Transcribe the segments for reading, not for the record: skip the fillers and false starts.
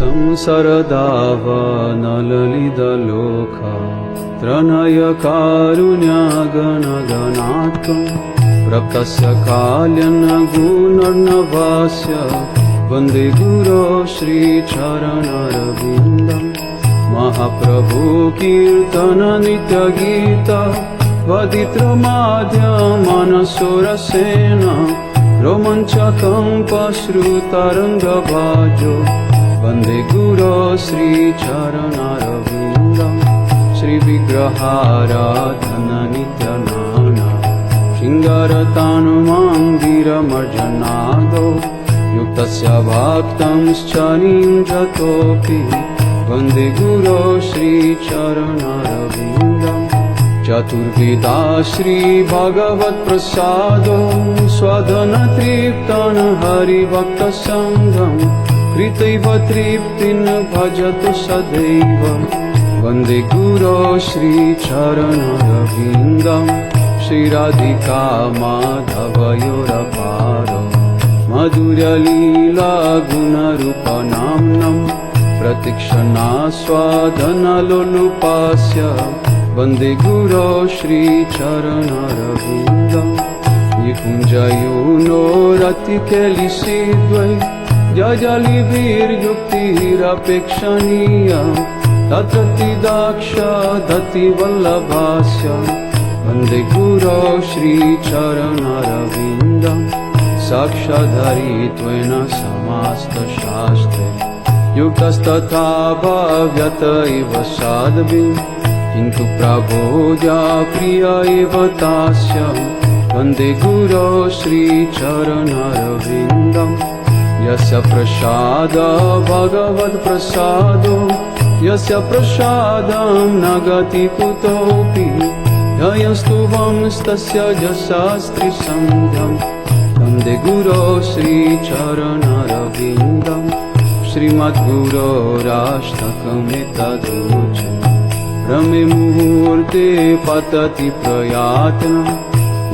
संसरदावनललितलोका त्रणय कारुण्यागणगणात्कं प्रकस्य काल्यन्नगुणर्णवास्य वन्दे गुरो श्रीचरणरविन्दम् महाप्रभु कीर्तन नित्यगीत वदित्रमाध्यमनसुरसेन रोमञ्चकम्पश्रुतरङ्गभाजो वन्दे गुरो श्रीचरणरविन्दम् श्रीविग्रहाराधन नित्यनाना शृङ्गारतानुमाङ्गिरमर्जनादो युक्तस्य भक्तंश्च निञ्जतोऽपि वन्दे गुरो श्रीचरणरविन्दम् चतुर्विधा श्रीभगवत्प्रसादो स्वधनतृप्तं हरिभक्तसङ्घं कृतैव तृप्तिं भजतु सदैव वन्दे गुरो श्रीचरणरविन्दम् श्रीराधिका माधवयोरपारो मधुरलीला गुणरूपनाम्नं प्रतीक्षणास्वादनलोलुपास्य वन्दे गुरो श्रीचरणरविन्दम् निकुञ्जयूनोरतिकेलिसिद्वै जजलिभिर्युक्तिरपेक्षणीया तत्रतिदाक्षदतिवल्लभास्य वन्दे गुरो श्रीचरणरविन्दम् साक्षाद्धरित्वेन समास्तशास्त्रे युक्तस्तथा भाव्यत इव साध्वीं किन्तु प्रबोध्या प्रिय एव तास्य वन्दे गुरो श्रीचरणरविन्दम् यस्य प्रसाद भगवत्प्रसादो यस्य प्रसादं न गति कुतोऽपि ध्ययस्तु वंस्तस्य यशास्त्रिसन्ध्यं वन्दे गुरो श्रीचरणरविन्दम् श्रीमद्गुरोराष्टकमेतदुच्यते रमे मुहूर्ते पतति प्रयातनं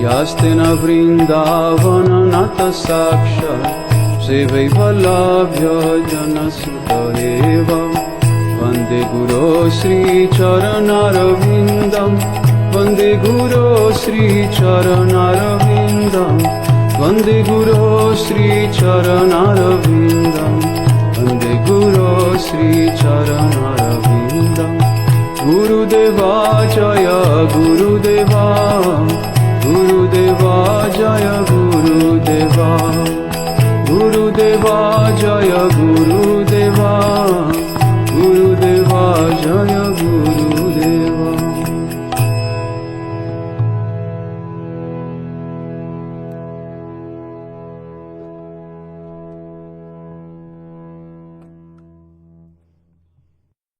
यास्तेन वृन्दावननाथ साक्षात् सेवैवल्लभ्य जनसुत एव वन्दे गुरो श्रीचरणरविन्दम् वन्दे गुरो श्रीचरणरविन्दम् वन्दे गुरो श्रीचरणरविन्दम् वन्दे गुरो श्रीचरणरविन्दम् गुरुदेवा जय गुरुदेवा गुरुदेवा जय गुरुदेवा गुरुदेवा जय गुरु